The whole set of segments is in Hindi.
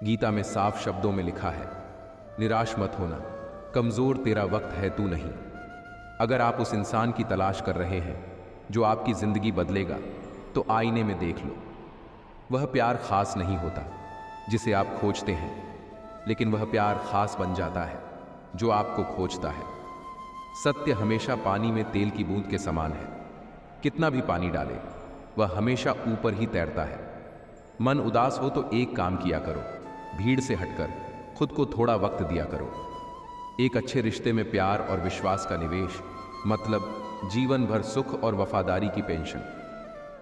गीता में साफ शब्दों में लिखा है, निराश मत होना, कमजोर तेरा वक्त है तू नहीं। अगर आप उस इंसान की तलाश कर रहे हैं जो आपकी जिंदगी बदलेगा, तो आईने में देख लो। वह प्यार खास नहीं होता जिसे आप खोजते हैं, लेकिन वह प्यार खास बन जाता है जो आपको खोजता है। सत्य हमेशा पानी में तेल की बूंद के समान है। कितना भी पानी डाले, वह हमेशा ऊपर ही तैरता है। मन उदास हो तो एक काम किया करो, भीड़ से हटकर खुद को थोड़ा वक्त दिया करो। एक अच्छे रिश्ते में प्यार और विश्वास का निवेश मतलब जीवन भर सुख और वफादारी की पेंशन।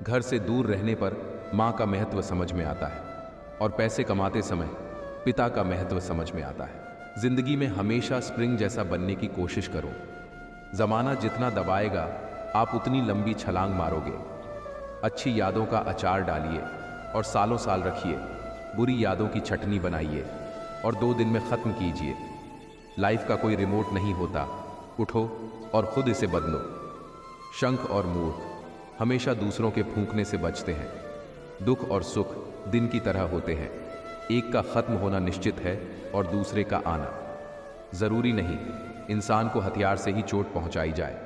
घर से दूर रहने पर माँ का महत्व समझ में आता है, और पैसे कमाते समय पिता का महत्व समझ में आता है। जिंदगी में हमेशा स्प्रिंग जैसा बनने की कोशिश करो। जमाना जितना दबाएगा, आप उतनी लंबी छलांग मारोगे। अच्छी यादों का अचार डालिए और सालों साल रखिए। बुरी यादों की चटनी बनाइए और 2 दिन में ख़त्म कीजिए। लाइफ का कोई रिमोट नहीं होता, उठो और खुद इसे बदलो। शंख और मूर्ख हमेशा दूसरों के फूंकने से बचते हैं। दुख और सुख दिन की तरह होते हैं, एक का खत्म होना निश्चित है और दूसरे का आना। जरूरी नहीं इंसान को हथियार से ही चोट पहुंचाई जाए।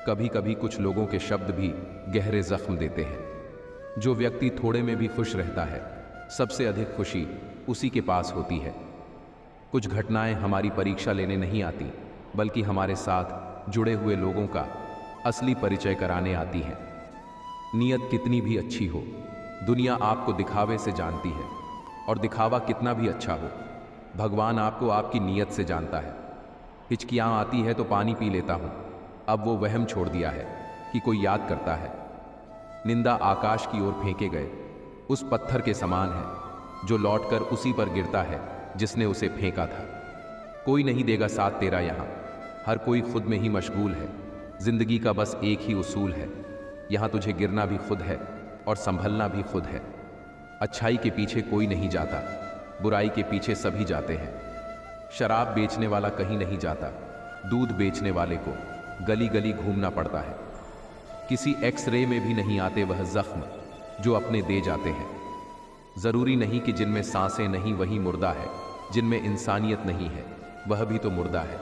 कभी कभी कुछ लोगों के शब्द भी गहरे जख्म देते हैं। जो व्यक्ति थोड़े में भी खुश रहता है, सबसे अधिक खुशी उसी के पास होती है। कुछ घटनाएं हमारी परीक्षा लेने नहीं आती, बल्कि हमारे साथ जुड़े हुए लोगों का असली परिचय कराने आती हैं। नीयत कितनी भी अच्छी हो, दुनिया आपको दिखावे से जानती है, और दिखावा कितना भी अच्छा हो, भगवान आपको आपकी नीयत से जानता है। हिचकियाँ आती है तो पानी पी लेता हूँ, अब वो वहम छोड़ दिया है कि कोई याद करता है। निंदा आकाश की ओर फेंके गए उस पत्थर के समान है जो लौटकर उसी पर गिरता है जिसने उसे फेंका था। कोई नहीं देगा साथ तेरा यहाँ, हर कोई खुद में ही मशगूल है। जिंदगी का बस एक ही उसूल है, यहाँ तुझे गिरना भी खुद है और संभलना भी खुद है। अच्छाई के पीछे कोई नहीं जाता, बुराई के पीछे सभी जाते हैं। शराब बेचने वाला कहीं नहीं जाता, दूध बेचने वाले को गली गली घूमना पड़ता है। किसी एक्सरे में भी नहीं आते वह जख्म जो अपने दे जाते हैं। जरूरी नहीं कि जिनमें सांसें नहीं वही मुर्दा है, जिनमें इंसानियत नहीं है वह भी तो मुर्दा है।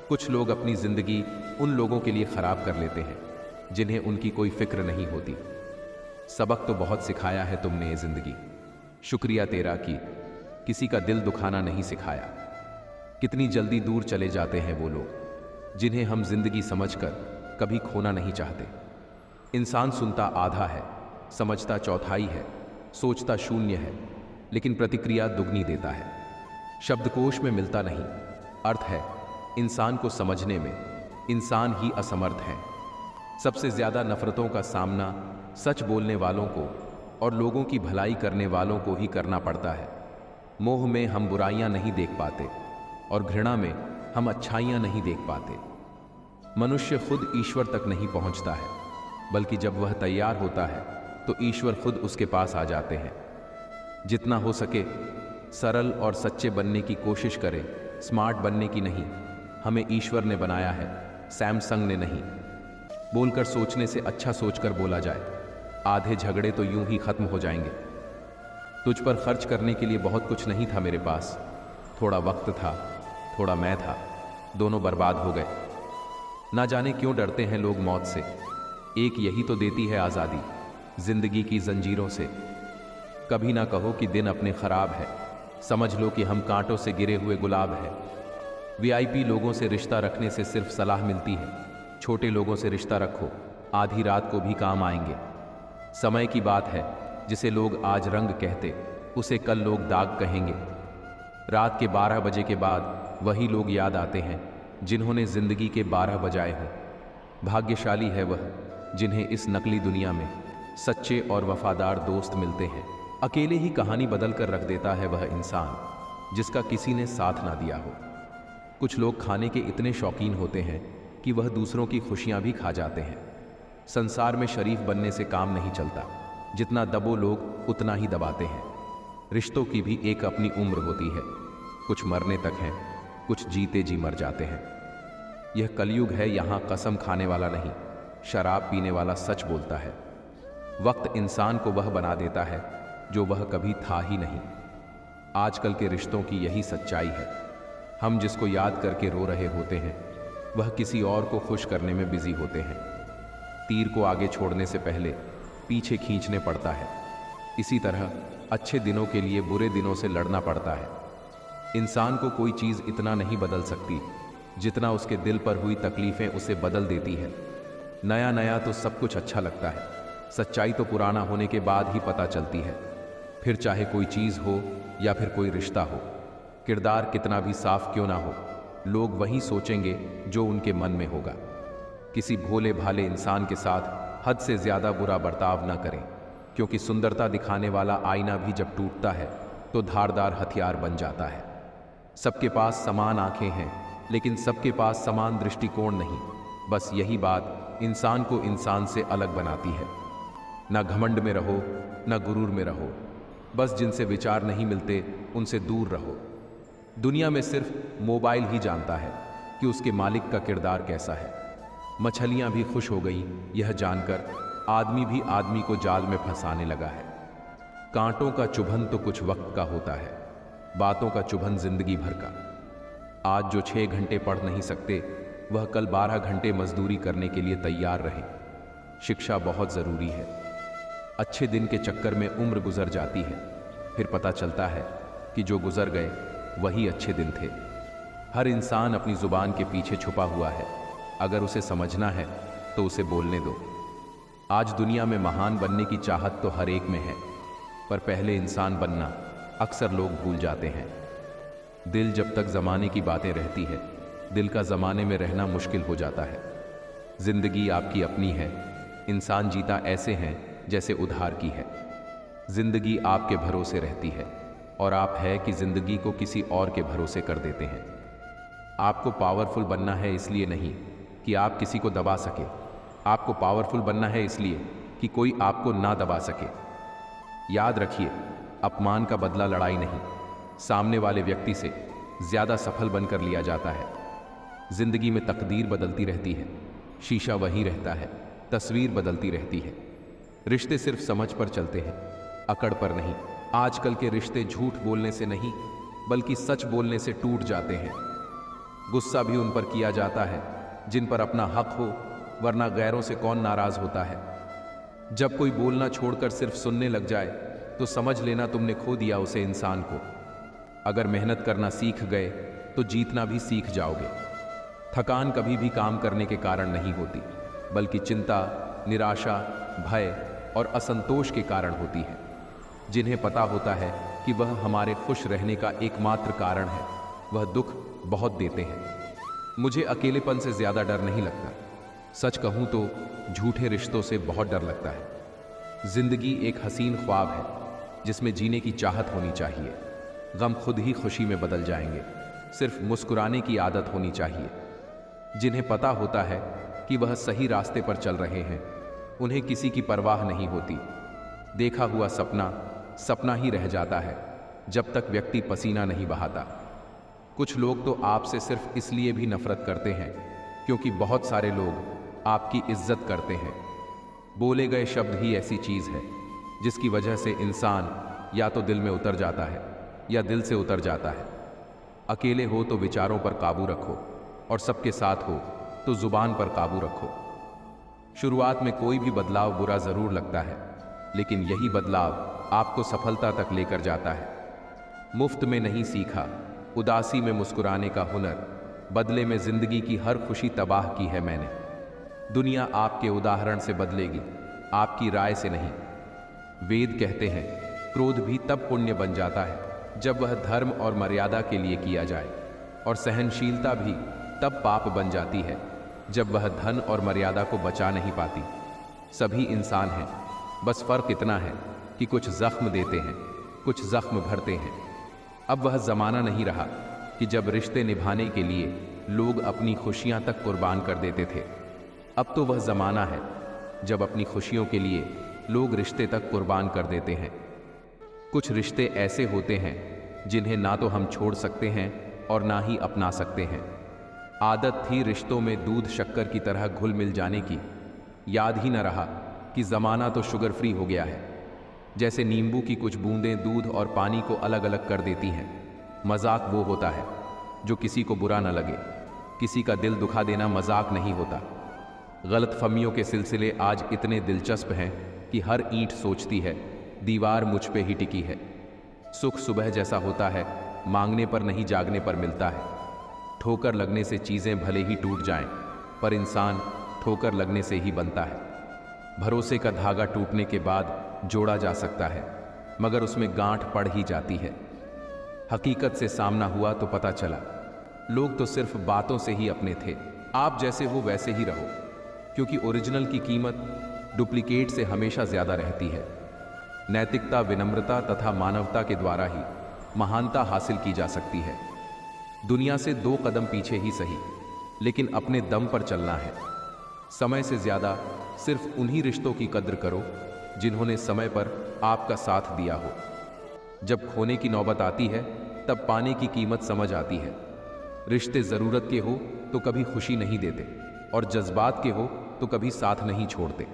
कुछ लोग अपनी जिंदगी उन लोगों के लिए खराब कर लेते हैं जिन्हें उनकी कोई फिक्र नहीं होती। सबक तो बहुत सिखाया है तुमने ये जिंदगी, शुक्रिया तेरा कि किसी का दिल दुखाना नहीं सिखाया। कितनी जल्दी दूर चले जाते हैं वो लोग जिन्हें हम जिंदगी समझकर कभी खोना नहीं चाहते। इंसान सुनता आधा है, समझता चौथाई है, सोचता शून्य है, लेकिन प्रतिक्रिया दुगनी देता है। शब्दकोश में मिलता नहीं, अर्थ है इंसान को समझने में। इंसान ही असमर्थ है। सबसे ज्यादा नफरतों का सामना सच बोलने वालों को और लोगों की भलाई करने वालों को ही करना पड़ता है। मोह में हम बुराइयां नहीं देख पाते और घृणा में हम अच्छाइयां नहीं देख पाते। मनुष्य खुद ईश्वर तक नहीं पहुंचता है, बल्कि जब वह तैयार होता है तो ईश्वर खुद उसके पास आ जाते हैं। जितना हो सके सरल और सच्चे बनने की कोशिश करें, स्मार्ट बनने की नहीं। हमें ईश्वर ने बनाया है, सैमसंग ने नहीं। बोलकर सोचने से अच्छा सोचकर बोला जाए, आधे झगड़े तो यूं ही खत्म हो जाएंगे। तुझ पर खर्च करने के लिए बहुत कुछ नहीं था मेरे पास, थोड़ा वक्त था, थोड़ा मैं था, दोनों बर्बाद हो गए। ना जाने क्यों डरते हैं लोग मौत से, एक यही तो देती है आज़ादी जिंदगी की जंजीरों से। कभी ना कहो कि दिन अपने खराब है, समझ लो कि हम कांटों से गिरे हुए गुलाब है। वीआईपी लोगों से रिश्ता रखने से सिर्फ सलाह मिलती है, छोटे लोगों से रिश्ता रखो, आधी रात को भी काम आएंगे। समय की बात है, जिसे लोग आज रंग कहते उसे कल लोग दाग कहेंगे। रात के 12 बजे के बाद वही लोग याद आते हैं जिन्होंने जिंदगी के 12 बजाए हों। भाग्यशाली है वह जिन्हें इस नकली दुनिया में सच्चे और वफादार दोस्त मिलते हैं। अकेले ही कहानी बदल कर रख देता है वह इंसान जिसका किसी ने साथ ना दिया हो। कुछ लोग खाने के इतने शौकीन होते हैं कि वह दूसरों की खुशियां भी खा जाते हैं। संसार में शरीफ बनने से काम नहीं चलता, जितना दबो लोग उतना ही दबाते हैं। रिश्तों की भी एक अपनी उम्र होती है, कुछ मरने तक हैं, कुछ जीते जी मर जाते हैं। यह कलयुग है, यहाँ कसम खाने वाला नहीं, शराब पीने वाला सच बोलता है। वक्त इंसान को वह बना देता है जो वह कभी था ही नहीं। आजकल के रिश्तों की यही सच्चाई है। हम जिसको याद करके रो रहे होते हैं वह किसी और को खुश करने में बिजी होते हैं। तीर को आगे छोड़ने से पहले पीछे खींचने पड़ता है। इसी तरह अच्छे दिनों के लिए बुरे दिनों से लड़ना पड़ता है। इंसान को कोई चीज़ इतना नहीं बदल सकती जितना उसके दिल पर हुई तकलीफ़ें उसे बदल देती है। नया नया तो सब कुछ अच्छा लगता है, सच्चाई तो पुराना होने के बाद ही पता चलती है। फिर चाहे कोई चीज़ हो या फिर कोई रिश्ता हो, किरदार कितना भी साफ क्यों ना हो, लोग वही सोचेंगे जो उनके मन में होगा। किसी भोले भाले इंसान के साथ हद से ज़्यादा बुरा बर्ताव न करें, क्योंकि सुंदरता दिखाने वाला आईना भी जब टूटता है तो धारदार हथियार बन जाता है। सबके पास समान आंखें हैं, लेकिन सबके पास समान दृष्टिकोण नहीं। बस यही बात इंसान को इंसान से अलग बनाती है। ना घमंड में रहो, ना गुरूर में रहो। बस जिनसे विचार नहीं मिलते उनसे दूर रहो। दुनिया में सिर्फ मोबाइल ही जानता है कि उसके मालिक का किरदार कैसा है। मछलियां भी खुश हो गई यह जानकर आदमी भी आदमी को जाल में फंसाने लगा है। कांटों का चुभन तो कुछ वक्त का होता है, बातों का चुभन जिंदगी भर का। आज जो 6 घंटे पढ़ नहीं सकते वह कल 12 घंटे मजदूरी करने के लिए तैयार रहे। शिक्षा बहुत ज़रूरी है। अच्छे दिन के चक्कर में उम्र गुजर जाती है, फिर पता चलता है कि जो गुजर गए वही अच्छे दिन थे। हर इंसान अपनी ज़ुबान के पीछे छुपा हुआ है। अगर उसे समझना है तो उसे बोलने दो। आज दुनिया में महान बनने की चाहत तो हर एक में है, पर पहले इंसान बनना अक्सर लोग भूल जाते हैं। दिल जब तक ज़माने की बातें रहती है, दिल का ज़माने में रहना मुश्किल हो जाता है। ज़िंदगी आपकी अपनी है, इंसान जीता ऐसे हैं जैसे उधार की है। ज़िंदगी आपके भरोसे रहती है और आप है कि ज़िंदगी को किसी और के भरोसे कर देते हैं। आपको पावरफुल बनना है इसलिए नहीं कि आप किसी को दबा सके, आपको पावरफुल बनना है इसलिए कि कोई आपको ना दबा सके। याद रखिए, अपमान का बदला लड़ाई नहीं, सामने वाले व्यक्ति से ज़्यादा सफल बनकर लिया जाता है। ज़िंदगी में तकदीर बदलती रहती है, शीशा वही रहता है, तस्वीर बदलती रहती है। रिश्ते सिर्फ समझ पर चलते हैं, अकड़ पर नहीं। आजकल के रिश्ते झूठ बोलने से नहीं बल्कि सच बोलने से टूट जाते हैं। गुस्सा भी उन पर किया जाता है जिन पर अपना हक हो, वरना गैरों से कौन नाराज होता है। जब कोई बोलना छोड़कर सिर्फ सुनने लग जाए तो समझ लेना तुमने खो दिया उसे इंसान को। अगर मेहनत करना सीख गए तो जीतना भी सीख जाओगे। थकान कभी भी काम करने के कारण नहीं होती, बल्कि चिंता, निराशा, भय और असंतोष के कारण होती है। जिन्हें पता होता है कि वह हमारे खुश रहने का एकमात्र कारण है, वह दुख बहुत देते हैं। मुझे अकेलेपन से ज़्यादा डर नहीं लगता। सच कहूँ तो झूठे रिश्तों से बहुत डर लगता है। ज़िंदगी एक हसीन ख्वाब है जिसमें जीने की चाहत होनी चाहिए। गम खुद ही खुशी में बदल जाएंगे, सिर्फ मुस्कुराने की आदत होनी चाहिए। जिन्हें पता होता है कि वह सही रास्ते पर चल रहे हैं, उन्हें किसी की परवाह नहीं होती। देखा हुआ सपना सपना ही रह जाता है जब तक व्यक्ति पसीना नहीं बहाता। कुछ लोग तो आपसे सिर्फ इसलिए भी नफरत करते हैं क्योंकि बहुत सारे लोग आपकी इज्जत करते हैं। बोले गए शब्द ही ऐसी चीज़ है जिसकी वजह से इंसान या तो दिल में उतर जाता है या दिल से उतर जाता है। अकेले हो तो विचारों पर काबू रखो और सबके साथ हो तो जुबान पर काबू रखो। शुरुआत में कोई भी बदलाव बुरा ज़रूर लगता है, लेकिन यही बदलाव आपको सफलता तक लेकर जाता है। मुफ्त में नहीं सीखा उदासी में मुस्कुराने का हुनर, बदले में ज़िंदगी की हर खुशी तबाह की है मैंने। दुनिया आपके उदाहरण से बदलेगी, आपकी राय से नहीं। वेद कहते हैं क्रोध भी तब पुण्य बन जाता है जब वह धर्म और मर्यादा के लिए किया जाए, और सहनशीलता भी तब पाप बन जाती है जब वह धन और मर्यादा को बचा नहीं पाती। सभी इंसान हैं, बस फ़र्क इतना है कि कुछ ज़ख्म देते हैं, कुछ ज़ख्म भरते हैं। अब वह ज़माना नहीं रहा कि जब रिश्ते निभाने के लिए लोग अपनी खुशियां तक कुर्बान कर देते थे। अब तो वह ज़माना है जब अपनी खुशियों के लिए लोग रिश्ते तक कुर्बान कर देते हैं। कुछ रिश्ते ऐसे होते हैं जिन्हें ना तो हम छोड़ सकते हैं और ना ही अपना सकते हैं। आदत थी रिश्तों में दूध शक्कर की तरह घुल मिल जाने की, याद ही न रहा कि ज़माना तो शुगर फ्री हो गया है। जैसे नींबू की कुछ बूंदें दूध और पानी को अलग अलग कर देती हैं। मजाक वो होता है जो किसी को बुरा न लगे। किसी का दिल दुखा देना मजाक नहीं होता। गलतफहमियों के सिलसिले आज इतने दिलचस्प हैं कि हर ईंट सोचती है दीवार मुझ पे ही टिकी है। सुख सुबह जैसा होता है, मांगने पर नहीं जागने पर मिलता है। ठोकर लगने से चीज़ें भले ही टूट जाएं, पर इंसान ठोकर लगने से ही बनता है। भरोसे का धागा टूटने के बाद जोड़ा जा सकता है, मगर उसमें गांठ पड़ ही जाती है। हकीकत से सामना हुआ तो पता चला लोग तो सिर्फ बातों से ही अपने थे। आप जैसे हो वैसे ही रहो, क्योंकि ओरिजिनल की कीमत डुप्लीकेट से हमेशा ज्यादा रहती है। नैतिकता, विनम्रता तथा मानवता के द्वारा ही महानता हासिल की जा सकती है। दुनिया से 2 कदम पीछे ही सही, लेकिन अपने दम पर चलना है। समय से ज्यादा सिर्फ उन्हीं रिश्तों की कद्र करो जिन्होंने समय पर आपका साथ दिया हो। जब खोने की नौबत आती है तब पाने की कीमत समझ आती है। रिश्ते जरूरत के हो तो कभी खुशी नहीं देते, और जज्बात के हो तो कभी साथ नहीं छोड़ते।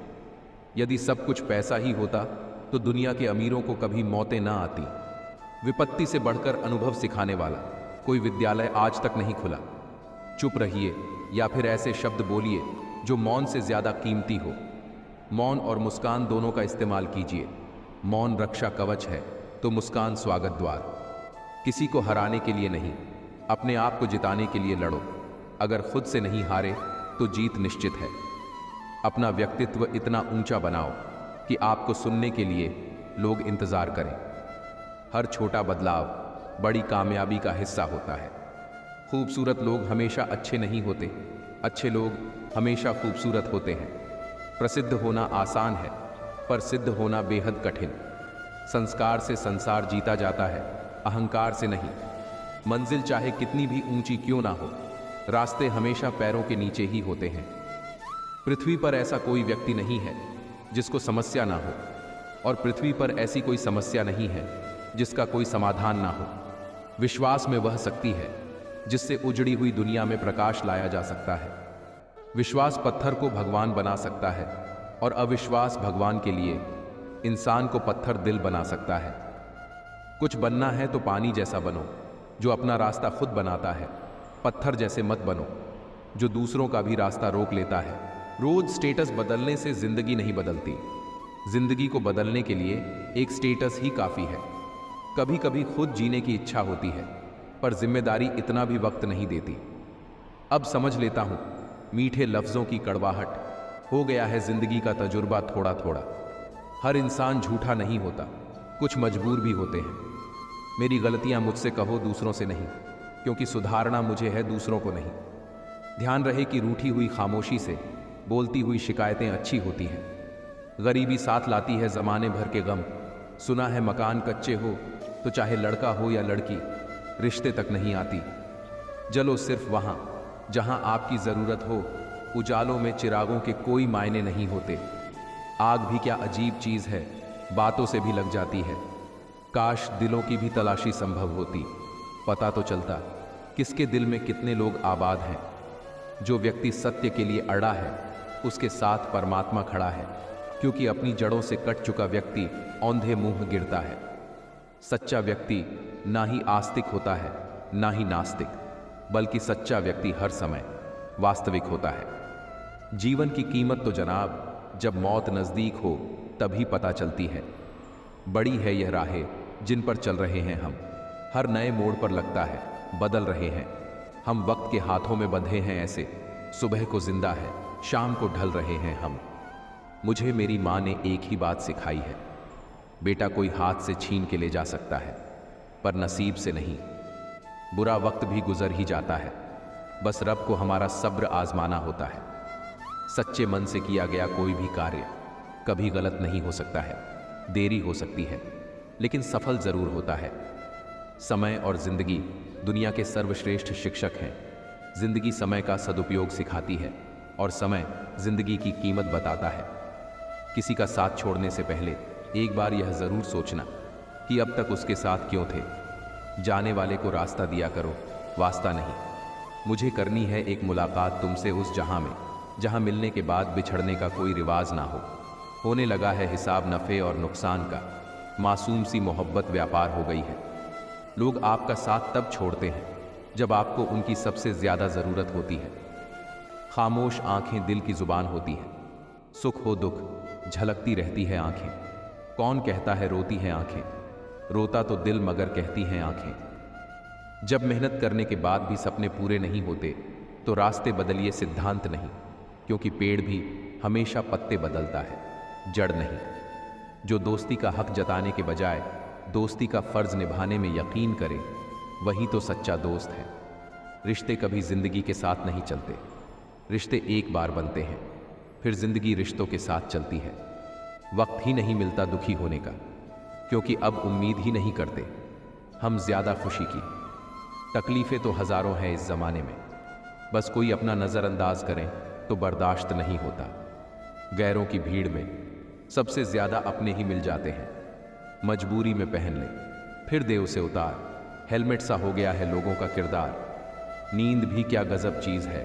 यदि सब कुछ पैसा ही होता तो दुनिया के अमीरों को कभी मौतें ना आती। विपत्ति से बढ़कर अनुभव सिखाने वाला कोई विद्यालय आज तक नहीं खुला। चुप रहिए या फिर ऐसे शब्द बोलिए जो मौन से ज्यादा कीमती हो। मौन और मुस्कान दोनों का इस्तेमाल कीजिए। मौन रक्षा कवच है तो मुस्कान स्वागत द्वार। किसी को हराने के लिए नहीं, अपने आप को जिताने के लिए लड़ो। अगर खुद से नहीं हारे तो जीत निश्चित है। अपना व्यक्तित्व इतना ऊंचा बनाओ कि आपको सुनने के लिए लोग इंतजार करें। हर छोटा बदलाव बड़ी कामयाबी का हिस्सा होता है। खूबसूरत लोग हमेशा अच्छे नहीं होते, अच्छे लोग हमेशा खूबसूरत होते हैं। प्रसिद्ध होना आसान है, पर सिद्ध होना बेहद कठिन। संस्कार से संसार जीता जाता है, अहंकार से नहीं। मंजिल चाहे कितनी भी ऊंची क्यों ना हो, रास्ते हमेशा पैरों के नीचे ही होते हैं। पृथ्वी पर ऐसा कोई व्यक्ति नहीं है जिसको समस्या ना हो, और पृथ्वी पर ऐसी कोई समस्या नहीं है जिसका कोई समाधान ना हो। विश्वास में वह शक्ति है जिससे उजड़ी हुई दुनिया में प्रकाश लाया जा सकता है। विश्वास पत्थर को भगवान बना सकता है, और अविश्वास भगवान के लिए इंसान को पत्थर दिल बना सकता है। कुछ बनना है तो पानी जैसा बनो, जो अपना रास्ता खुद बनाता है। पत्थर जैसे मत बनो, जो दूसरों का भी रास्ता रोक लेता है। रोज स्टेटस बदलने से जिंदगी नहीं बदलती। जिंदगी को बदलने के लिए एक स्टेटस ही काफी है। कभी कभी खुद जीने की इच्छा होती है, पर जिम्मेदारी इतना भी वक्त नहीं देती। अब समझ लेता हूं मीठे लफ्जों की कड़वाहट। हो गया है जिंदगी का तजुर्बा थोड़ा थोड़ा। हर इंसान झूठा नहीं होता, कुछ मजबूर भी होते हैं। मेरी गलतियां मुझसे कहो, दूसरों से नहीं, क्योंकि सुधारना मुझे है, दूसरों को नहीं। ध्यान रहे कि रूठी हुई खामोशी से बोलती हुई शिकायतें अच्छी होती हैं। गरीबी साथ लाती है जमाने भर के गम। सुना है मकान कच्चे हो तो चाहे लड़का हो या लड़की, रिश्ते तक नहीं आती। जलो सिर्फ वहां जहां आपकी जरूरत हो। उजालों में चिरागों के कोई मायने नहीं होते। आग भी क्या अजीब चीज है, बातों से भी लग जाती है। काश दिलों की भी तलाशी संभव होती, पता तो चलता किसके दिल में कितने लोग आबाद हैं। जो व्यक्ति सत्य के लिए अड़ा है, उसके साथ परमात्मा खड़ा है, क्योंकि अपनी जड़ों से कट चुका व्यक्ति औंधे मुंह गिरता है। सच्चा व्यक्ति ना ही आस्तिक होता है, ना ही नास्तिक, बल्कि सच्चा व्यक्ति हर समय वास्तविक होता है। जीवन की कीमत तो जनाब जब मौत नजदीक हो तभी पता चलती है। बड़ी है यह राहें जिन पर चल रहे हैं हम। हर नए मोड़ पर लगता है बदल रहे हैं हम। वक्त के हाथों में बंधे हैं ऐसे, सुबह को जिंदा है, शाम को ढल रहे हैं हम। मुझे मेरी माँ ने एक ही बात सिखाई है, बेटा कोई हाथ से छीन के ले जा सकता है, पर नसीब से नहीं। बुरा वक्त भी गुजर ही जाता है, बस रब को हमारा सब्र आजमाना होता है। सच्चे मन से किया गया कोई भी कार्य कभी गलत नहीं हो सकता है। देरी हो सकती है, लेकिन सफल जरूर होता है। समय और जिंदगी दुनिया के सर्वश्रेष्ठ शिक्षक हैं। जिंदगी समय का सदुपयोग सिखाती है, और समय जिंदगी की कीमत बताता है। किसी का साथ छोड़ने से पहले एक बार यह जरूर सोचना कि अब तक उसके साथ क्यों थे। जाने वाले को रास्ता दिया करो, वास्ता नहीं। मुझे करनी है एक मुलाकात तुमसे उस जहां में, जहां मिलने के बाद बिछड़ने का कोई रिवाज ना हो। होने लगा है हिसाब नफे और नुकसान का, मासूम सी मोहब्बत व्यापार हो गई है। लोग आपका साथ तब छोड़ते हैं जब आपको उनकी सबसे ज्यादा जरूरत होती है। खामोश आंखें दिल की जुबान होती है। सुख हो दुख झलकती रहती है आंखें। कौन कहता है रोती है आंखें, रोता तो दिल मगर कहती हैं आंखें। जब मेहनत करने के बाद भी सपने पूरे नहीं होते तो रास्ते बदलिए, सिद्धांत नहीं, क्योंकि पेड़ भी हमेशा पत्ते बदलता है, जड़ नहीं। जो दोस्ती का हक जताने के बजाय दोस्ती का फर्ज निभाने में यकीन करे, वही तो सच्चा दोस्त है। रिश्ते कभी जिंदगी के साथ नहीं चलते, रिश्ते एक बार बनते हैं, फिर जिंदगी रिश्तों के साथ चलती है। वक्त ही नहीं मिलता दुखी होने का, क्योंकि अब उम्मीद ही नहीं करते हम ज्यादा खुशी की। तकलीफें तो हजारों हैं इस जमाने में, बस कोई अपना नजरअंदाज करें तो बर्दाश्त नहीं होता। गैरों की भीड़ में सबसे ज्यादा अपने ही मिल जाते हैं। मजबूरी में पहन ले फिर दे उसे उतार, हेलमेट सा हो गया है लोगों का किरदार। नींद भी क्या गजब चीज है,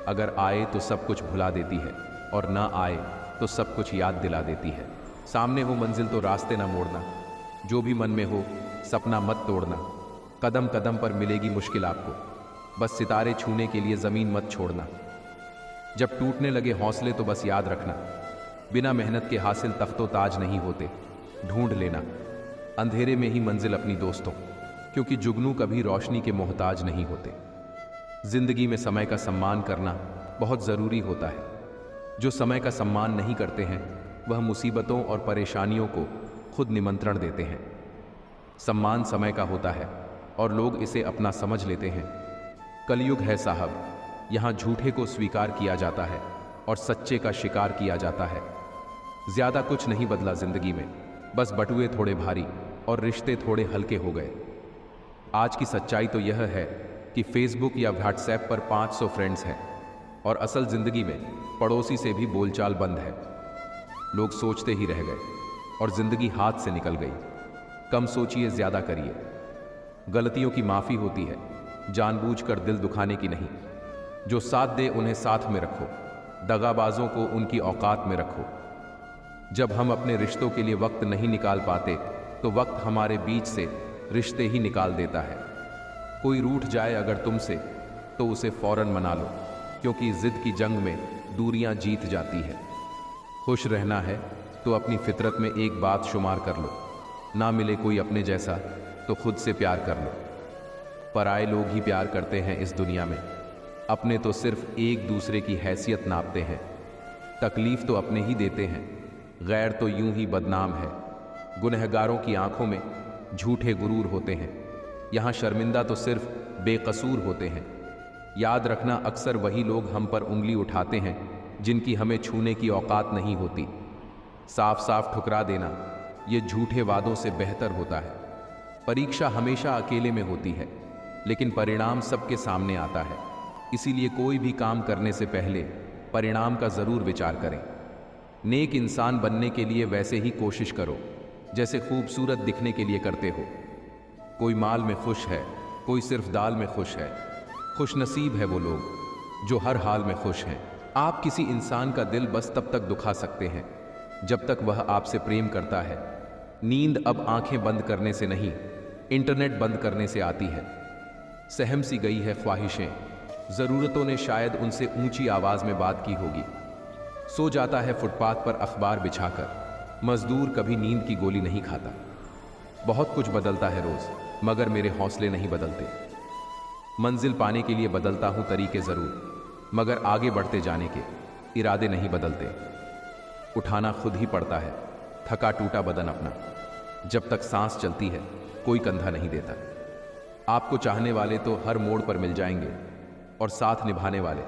अगर आए तो सब कुछ भुला देती है, और ना आए तो सब कुछ याद दिला देती है। सामने हो मंजिल तो रास्ते ना मोड़ना, जो भी मन में हो सपना मत तोड़ना। कदम कदम पर मिलेगी मुश्किल आपको, बस सितारे छूने के लिए जमीन मत छोड़ना। जब टूटने लगे हौसले तो बस याद रखना, बिना मेहनत के हासिल तख्तो ताज नहीं होते। ढूंढ लेना अंधेरे में ही मंजिल अपनी दोस्तों, क्योंकि जुगनू कभी रोशनी के मोहताज नहीं होते। जिंदगी में समय का सम्मान करना बहुत जरूरी होता है। जो समय का सम्मान नहीं करते हैं वह मुसीबतों और परेशानियों को खुद निमंत्रण देते हैं। सम्मान समय का होता है और लोग इसे अपना समझ लेते हैं। कलयुग है साहब, यहाँ झूठे को स्वीकार किया जाता है और सच्चे का शिकार किया जाता है। ज्यादा कुछ नहीं बदला जिंदगी में, बस बटुए थोड़े भारी और रिश्ते थोड़े हल्के हो गए। आज की सच्चाई तो यह है कि फेसबुक या व्हाट्सएप पर 500 फ्रेंड्स हैं और असल जिंदगी में पड़ोसी से भी बोलचाल बंद है। लोग सोचते ही रह गए और जिंदगी हाथ से निकल गई। कम सोचिए, ज्यादा करिए। गलतियों की माफी होती है, जानबूझकर दिल दुखाने की नहीं। जो साथ दे उन्हें साथ में रखो, दगाबाजों को उनकी औकात में रखो। जब हम अपने रिश्तों के लिए वक्त नहीं निकाल पाते तो वक्त हमारे बीच से रिश्ते ही निकाल देता है। कोई रूठ जाए अगर तुमसे तो उसे फौरन मना लो, क्योंकि जिद की जंग में दूरियां जीत जाती है। खुश रहना है तो अपनी फितरत में एक बात शुमार कर लो, ना मिले कोई अपने जैसा तो खुद से प्यार कर लो। पराए लोग ही प्यार करते हैं इस दुनिया में, अपने तो सिर्फ एक दूसरे की हैसियत नापते हैं। तकलीफ तो अपने ही देते हैं, गैर तो यूं ही बदनाम है। गुनहगारों की आंखों में झूठे गुरूर होते हैं, यहाँ शर्मिंदा तो सिर्फ बेकसूर होते हैं। याद रखना, अक्सर वही लोग हम पर उंगली उठाते हैं जिनकी हमें छूने की औकात नहीं होती। साफ साफ ठुकरा देना ये झूठे वादों से बेहतर होता है। परीक्षा हमेशा अकेले में होती है, लेकिन परिणाम सबके सामने आता है। इसीलिए कोई भी काम करने से पहले परिणाम का जरूर विचार करें। नेक इंसान बनने के लिए वैसे ही कोशिश करो जैसे खूबसूरत दिखने के लिए करते हो। कोई माल में खुश है, कोई सिर्फ दाल में खुश है। खुश नसीब है वो लोग जो हर हाल में खुश हैं। आप किसी इंसान का दिल बस तब तक दुखा सकते हैं जब तक वह आपसे प्रेम करता है। नींद अब आंखें बंद करने से नहीं, इंटरनेट बंद करने से आती है। सहम सी गई है ख्वाहिशें, जरूरतों ने शायद उनसे ऊंची आवाज में बात की होगी। सो जाता है फुटपाथ पर अखबार बिछाकर, मजदूर कभी नींद की गोली नहीं खाता। बहुत कुछ बदलता है रोज, मगर मेरे हौसले नहीं बदलते। मंजिल पाने के लिए बदलता हूं तरीके जरूर, मगर आगे बढ़ते जाने के इरादे नहीं बदलते। उठाना खुद ही पड़ता है थका टूटा बदन अपना। जब तक सांस चलती है कोई कंधा नहीं देता। आपको चाहने वाले तो हर मोड़ पर मिल जाएंगे और साथ निभाने वाले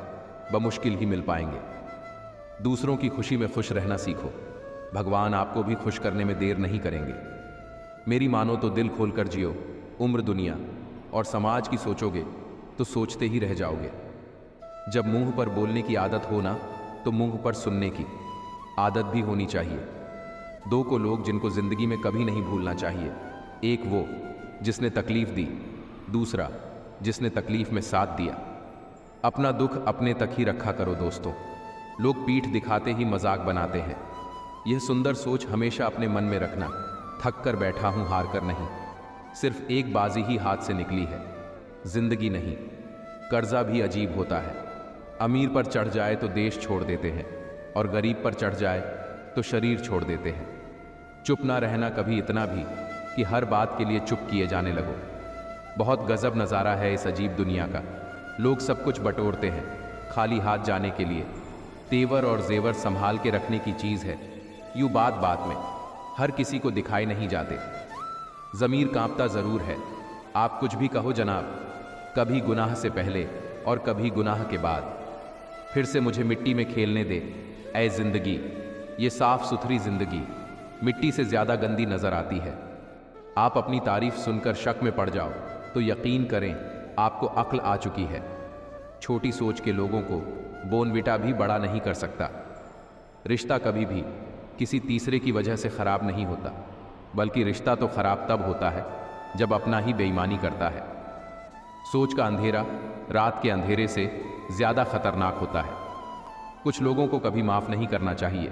बमुश्किल ही मिल पाएंगे। दूसरों की खुशी में खुश रहना सीखो, भगवान आपको भी खुश करने में देर नहीं करेंगे। मेरी मानो तो दिल खोलकर जियो, उम्र दुनिया और समाज की सोचोगे तो सोचते ही रह जाओगे। जब मुंह पर बोलने की आदत हो ना, तो मुंह पर सुनने की आदत भी होनी चाहिए। दो को लोग जिनको जिंदगी में कभी नहीं भूलना चाहिए, एक वो जिसने तकलीफ दी, दूसरा जिसने तकलीफ में साथ दिया। अपना दुख अपने तक ही रखा करो दोस्तों, लोग पीठ दिखाते ही मजाक बनाते हैं। यह सुंदर सोच हमेशा अपने मन में रखना। थक कर बैठा हूं, हार कर नहीं। सिर्फ एक बाजी ही हाथ से निकली है, जिंदगी नहीं। कर्जा भी अजीब होता है, अमीर पर चढ़ जाए तो देश छोड़ देते हैं, और गरीब पर चढ़ जाए तो शरीर छोड़ देते हैं। चुप ना रहना कभी इतना भी कि हर बात के लिए चुप किए जाने लगो। बहुत गजब नज़ारा है इस अजीब दुनिया का। लोग सब कुछ बटोरते हैं खाली हाथ जाने के लिए। तेवर और जेवर संभाल के रखने की चीज़ है, यूँ बात बात में हर किसी को दिखाई नहीं जाते। ज़मीर कांपता ज़रूर है, आप कुछ भी कहो जनाब, कभी गुनाह से पहले और कभी गुनाह के बाद। फिर से मुझे मिट्टी में खेलने दे ऐ जिंदगी, ये साफ सुथरी जिंदगी मिट्टी से ज़्यादा गंदी नज़र आती है। आप अपनी तारीफ सुनकर शक में पड़ जाओ तो यकीन करें आपको अक्ल आ चुकी है। छोटी सोच के लोगों को बोनविटा भी बड़ा नहीं कर सकता। रिश्ता कभी भी किसी तीसरे की वजह से ख़राब नहीं होता, बल्कि रिश्ता तो ख़राब तब होता है जब अपना ही बेईमानी करता है। सोच का अंधेरा रात के अंधेरे से ज़्यादा खतरनाक होता है। कुछ लोगों को कभी माफ़ नहीं करना चाहिए,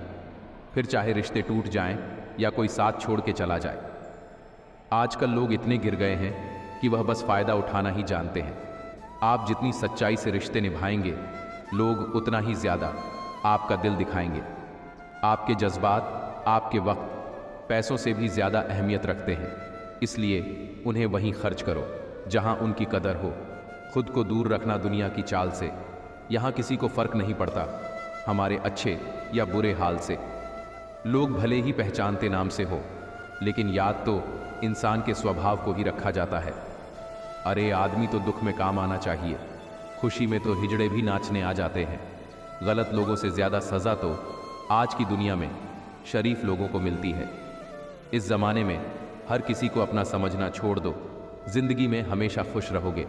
फिर चाहे रिश्ते टूट जाएं या कोई साथ छोड़ के चला जाए। आजकल लोग इतने गिर गए हैं कि वह बस फ़ायदा उठाना ही जानते हैं। आप जितनी सच्चाई से रिश्ते निभाएंगे, लोग उतना ही ज़्यादा आपका दिल दिखाएंगे। आपके जज्बात आपके वक्त पैसों से भी ज़्यादा अहमियत रखते हैं, इसलिए उन्हें वहीं खर्च करो जहां उनकी कदर हो। खुद को दूर रखना दुनिया की चाल से। यहाँ किसी को फ़र्क नहीं पड़ता हमारे अच्छे या बुरे हाल से। लोग भले ही पहचानते नाम से हो, लेकिन याद तो इंसान के स्वभाव को ही रखा जाता है। अरे आदमी तो दुख में काम आना चाहिए, खुशी में तो हिजड़े भी नाचने आ जाते हैं। गलत लोगों से ज़्यादा सज़ा तो आज की दुनिया में शरीफ लोगों को मिलती है। इस ज़माने में हर किसी को अपना समझना छोड़ दो, ज़िंदगी में हमेशा खुश रहोगे।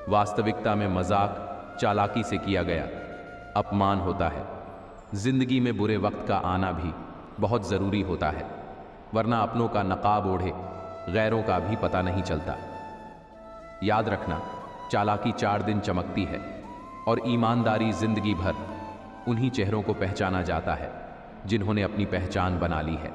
वास्तविकता में मजाक चालाकी से किया गया अपमान होता है। ज़िंदगी में बुरे वक्त का आना भी बहुत ज़रूरी होता है, वरना अपनों का नकाब ओढ़े गैरों का भी पता नहीं चलता। याद रखना, चालाकी 4 दिन चमकती है और ईमानदारी ज़िंदगी भर। उन्हीं चेहरों को पहचाना जाता है जिन्होंने अपनी पहचान बना ली है।